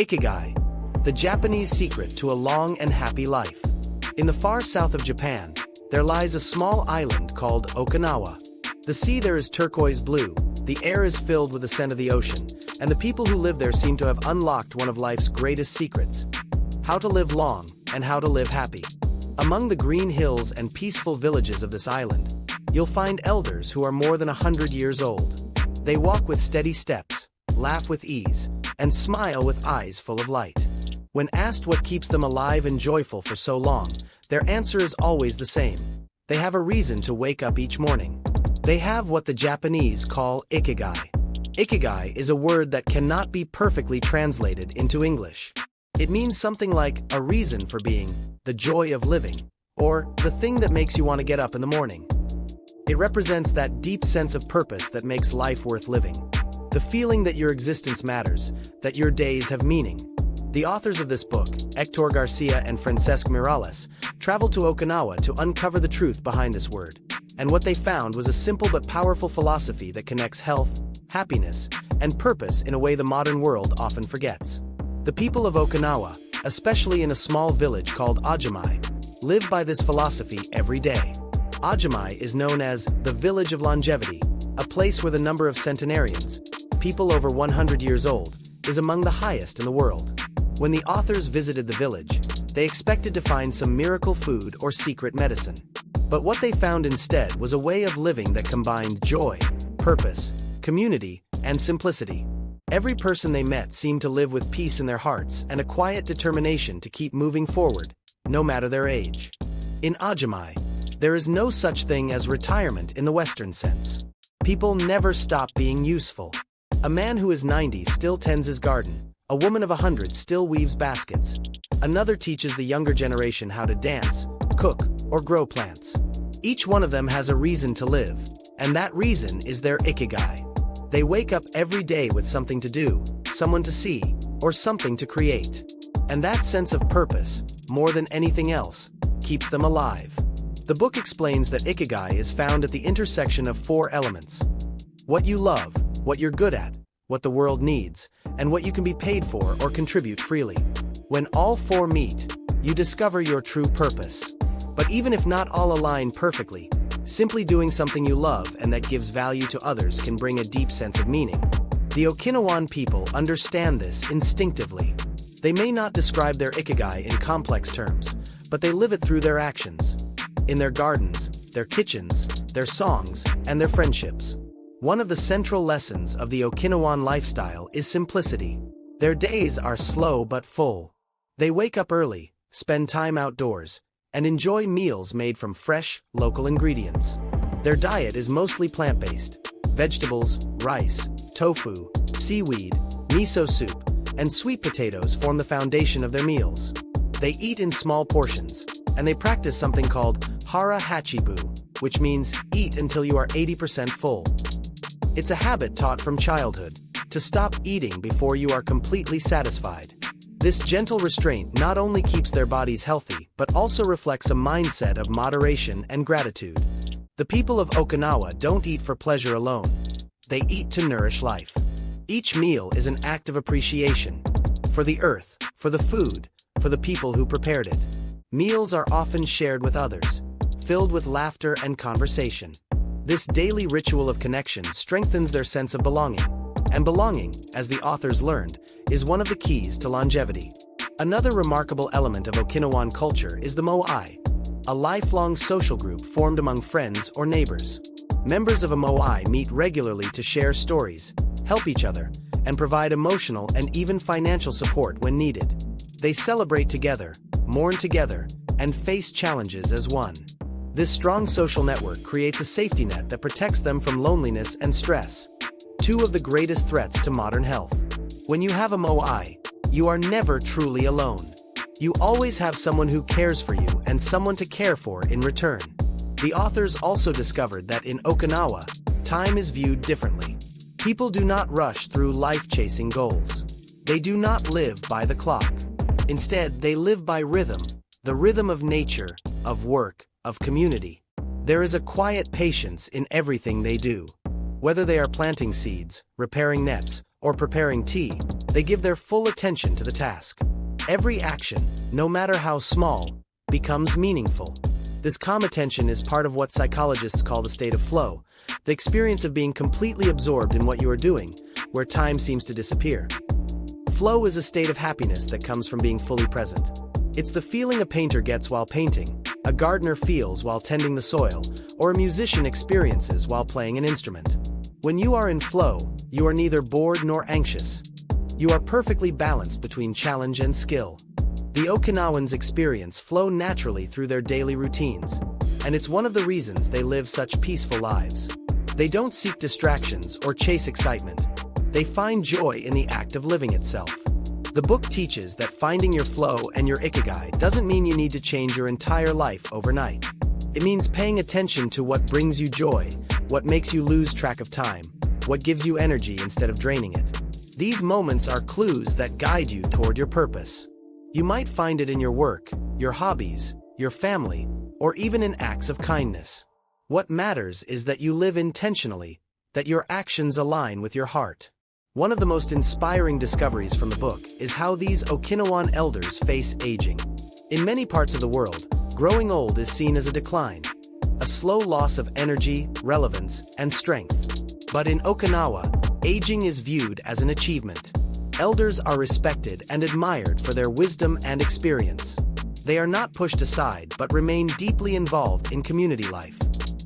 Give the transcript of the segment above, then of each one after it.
Ikigai, the Japanese secret to a long and happy life. In the far south of Japan, there lies a small island called Okinawa. The sea there is turquoise blue, the air is filled with the scent of the ocean, and the people who live there seem to have unlocked one of life's greatest secrets: how to live long and how to live happy. Among the green hills and peaceful villages of this island, you'll find elders who are more than 100 years old. They walk with steady steps, laugh with ease, and smile with eyes full of light. When asked what keeps them alive and joyful for so long, their answer is always the same. They have a reason to wake up each morning. They have what the Japanese call ikigai. Ikigai is a word that cannot be perfectly translated into English. It means something like a reason for being, the joy of living, or the thing that makes you want to get up in the morning. It represents that deep sense of purpose that makes life worth living. The feeling that your existence matters, that your days have meaning. The authors of this book, Héctor García and Francesc Miralles, traveled to Okinawa to uncover the truth behind this word. And what they found was a simple but powerful philosophy that connects health, happiness, and purpose in a way the modern world often forgets. The people of Okinawa, especially in a small village called Ajimai, live by this philosophy every day. Ajimai is known as the Village of Longevity, a place where the number of centenarians, people over 100 years old, is among the highest in the world. When the authors visited the village, they expected to find some miracle food or secret medicine. But what they found instead was a way of living that combined joy, purpose, community, and simplicity. Every person they met seemed to live with peace in their hearts and a quiet determination to keep moving forward, no matter their age. In Ajimai, there is no such thing as retirement in the Western sense. People never stop being useful. A man who is 90 still tends his garden. A woman of 100 still weaves baskets. Another teaches the younger generation how to dance, cook, or grow plants. Each one of them has a reason to live, and that reason is their ikigai. They wake up every day with something to do, someone to see, or something to create. And that sense of purpose, more than anything else, keeps them alive. The book explains that ikigai is found at the intersection of 4 elements: what you love, what you're good at, what the world needs, and what you can be paid for or contribute freely. When all 4 meet, you discover your true purpose. But even if not all align perfectly, simply doing something you love and that gives value to others can bring a deep sense of meaning. The Okinawan people understand this instinctively. They may not describe their ikigai in complex terms, but they live it through their actions. In their gardens, their kitchens, their songs, and their friendships. One of the central lessons of the Okinawan lifestyle is simplicity. Their days are slow but full. They wake up early, spend time outdoors, and enjoy meals made from fresh, local ingredients. Their diet is mostly plant-based. Vegetables, rice, tofu, seaweed, miso soup, and sweet potatoes form the foundation of their meals. They eat in small portions, and they practice something called hara hachibu, which means eat until you are 80% full. It's a habit taught from childhood, to stop eating before you are completely satisfied. This gentle restraint not only keeps their bodies healthy, but also reflects a mindset of moderation and gratitude. The people of Okinawa don't eat for pleasure alone. They eat to nourish life. Each meal is an act of appreciation. For the earth, for the food, for the people who prepared it. Meals are often shared with others, filled with laughter and conversation. This daily ritual of connection strengthens their sense of belonging. And belonging, as the authors learned, is one of the keys to longevity. Another remarkable element of Okinawan culture is the moai, a lifelong social group formed among friends or neighbors. Members of a moai meet regularly to share stories, help each other, and provide emotional and even financial support when needed. They celebrate together, mourn together, and face challenges as one. This strong social network creates a safety net that protects them from loneliness and stress, 2 of the greatest threats to modern health. When you have a moai, you are never truly alone. You always have someone who cares for you and someone to care for in return. The authors also discovered that in Okinawa, time is viewed differently. People do not rush through life-chasing goals. They do not live by the clock. Instead, they live by rhythm, the rhythm of nature, of work, of community. There is a quiet patience in everything they do. Whether they are planting seeds, repairing nets, or preparing tea, they give their full attention to the task. Every action, no matter how small, becomes meaningful. This calm attention is part of what psychologists call the state of flow, the experience of being completely absorbed in what you are doing, where time seems to disappear. Flow is a state of happiness that comes from being fully present. It's the feeling a painter gets while painting, a gardener feels while tending the soil, or a musician experiences while playing an instrument. When you are in flow, you are neither bored nor anxious. You are perfectly balanced between challenge and skill. The Okinawans experience flow naturally through their daily routines, and it's one of the reasons they live such peaceful lives. They don't seek distractions or chase excitement. They find joy in the act of living itself. The book teaches that finding your flow and your ikigai doesn't mean you need to change your entire life overnight. It means paying attention to what brings you joy, what makes you lose track of time, what gives you energy instead of draining it. These moments are clues that guide you toward your purpose. You might find it in your work, your hobbies, your family, or even in acts of kindness. What matters is that you live intentionally, that your actions align with your heart. One of the most inspiring discoveries from the book is how these Okinawan elders face aging. In many parts of the world, growing old is seen as a decline, a slow loss of energy, relevance, and strength. But in Okinawa, aging is viewed as an achievement. Elders are respected and admired for their wisdom and experience. They are not pushed aside but remain deeply involved in community life.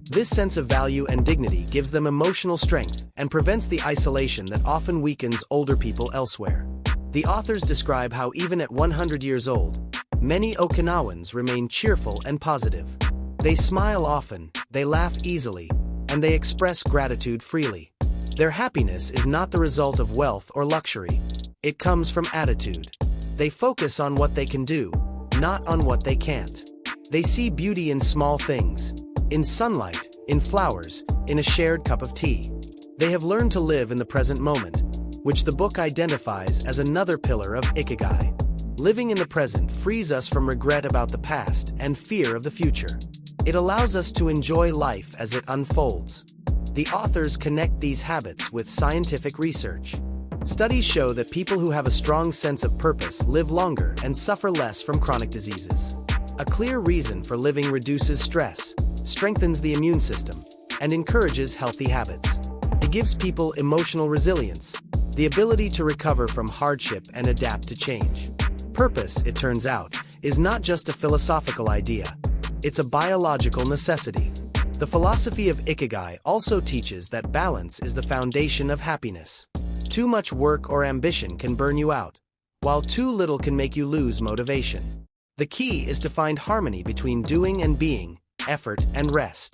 This sense of value and dignity gives them emotional strength and prevents the isolation that often weakens older people elsewhere. The authors describe how even at 100 years old, many Okinawans remain cheerful and positive. They smile often, they laugh easily, and they express gratitude freely. Their happiness is not the result of wealth or luxury. It comes from attitude. They focus on what they can do, not on what they can't. They see beauty in small things, in sunlight, in flowers, in a shared cup of tea. They have learned to live in the present moment, which the book identifies as another pillar of Ikigai. Living in the present frees us from regret about the past and fear of the future. It allows us to enjoy life as it unfolds. The authors connect these habits with scientific research. Studies show that people who have a strong sense of purpose live longer and suffer less from chronic diseases. A clear reason for living reduces stress, strengthens the immune system, and encourages healthy habits. It gives people emotional resilience, the ability to recover from hardship and adapt to change. Purpose, it turns out, is not just a philosophical idea. It's a biological necessity. The philosophy of Ikigai also teaches that balance is the foundation of happiness. Too much work or ambition can burn you out, while too little can make you lose motivation. The key is to find harmony between doing and being, effort and rest.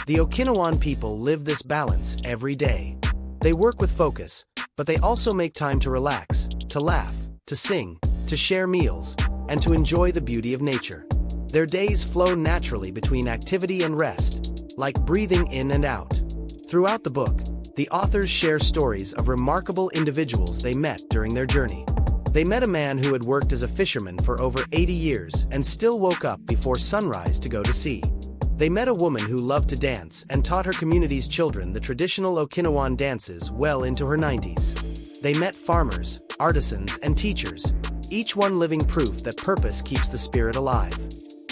The Okinawan people live this balance every day. They work with focus, but they also make time to relax, to laugh, to sing, to share meals, and to enjoy the beauty of nature. Their days flow naturally between activity and rest, like breathing in and out. Throughout the book, the authors share stories of remarkable individuals they met during their journey. They met a man who had worked as a fisherman for over 80 years and still woke up before sunrise to go to sea. They met a woman who loved to dance and taught her community's children the traditional Okinawan dances well into her 90s. They met farmers, artisans, and teachers, each one living proof that purpose keeps the spirit alive.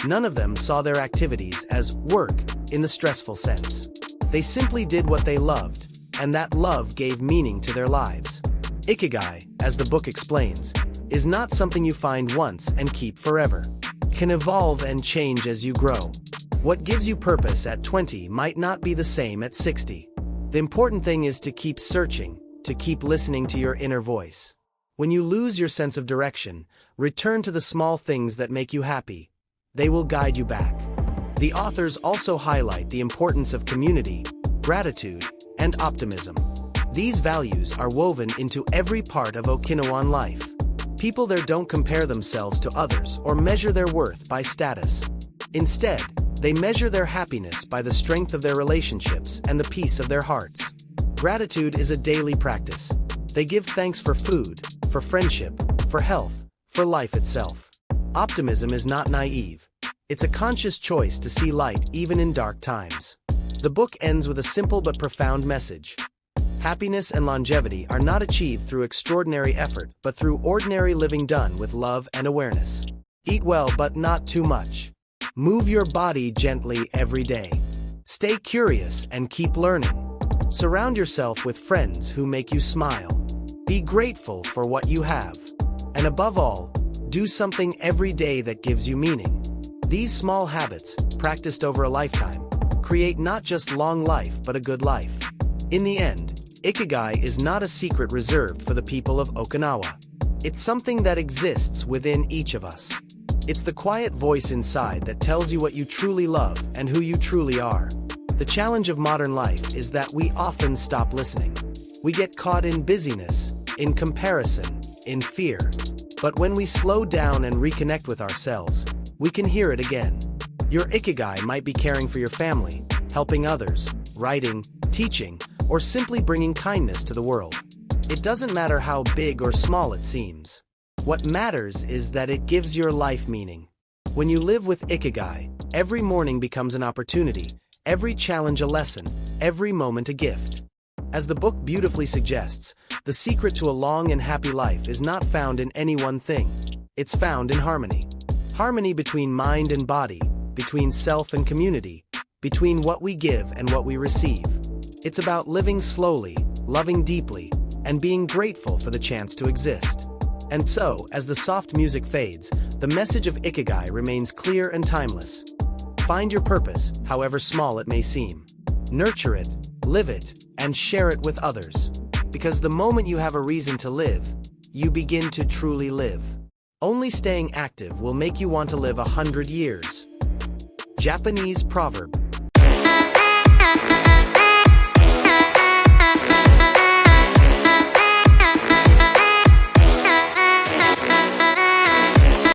None of them saw their activities as work in the stressful sense. They simply did what they loved, and that love gave meaning to their lives. Ikigai, as the book explains, is not something you find once and keep forever. It can evolve and change as you grow. What gives you purpose at 20 might not be the same at 60. The important thing is to keep searching, to keep listening to your inner voice. When you lose your sense of direction, return to the small things that make you happy. They will guide you back. The authors also highlight the importance of community, gratitude, and optimism. These values are woven into every part of Okinawan life. People there don't compare themselves to others or measure their worth by status. Instead, they measure their happiness by the strength of their relationships and the peace of their hearts. Gratitude is a daily practice. They give thanks for food, for friendship, for health, for life itself. Optimism is not naive. It's a conscious choice to see light even in dark times. The book ends with a simple but profound message. Happiness and longevity are not achieved through extraordinary effort, but through ordinary living done with love and awareness. Eat well, but not too much. Move your body gently every day. Stay curious and keep learning. Surround yourself with friends who make you smile. Be grateful for what you have. And above all, do something every day that gives you meaning. These small habits, practiced over a lifetime, create not just long life but a good life. In the end, Ikigai is not a secret reserved for the people of Okinawa. It's something that exists within each of us. It's the quiet voice inside that tells you what you truly love and who you truly are. The challenge of modern life is that we often stop listening. We get caught in busyness, in comparison, in fear. But when we slow down and reconnect with ourselves, we can hear it again. Your Ikigai might be caring for your family, helping others, writing, teaching, or simply bringing kindness to the world. It doesn't matter how big or small it seems. What matters is that it gives your life meaning. When you live with Ikigai, every morning becomes an opportunity, every challenge a lesson, every moment a gift. As the book beautifully suggests, the secret to a long and happy life is not found in any one thing. It's found in harmony. Harmony between mind and body, between self and community, between what we give and what we receive. It's about living slowly, loving deeply, and being grateful for the chance to exist. And so, as the soft music fades, the message of Ikigai remains clear and timeless. Find your purpose, however small it may seem. Nurture it, live it, and share it with others. Because the moment you have a reason to live, you begin to truly live. Only staying active will make you want to live 100 years. Japanese proverb.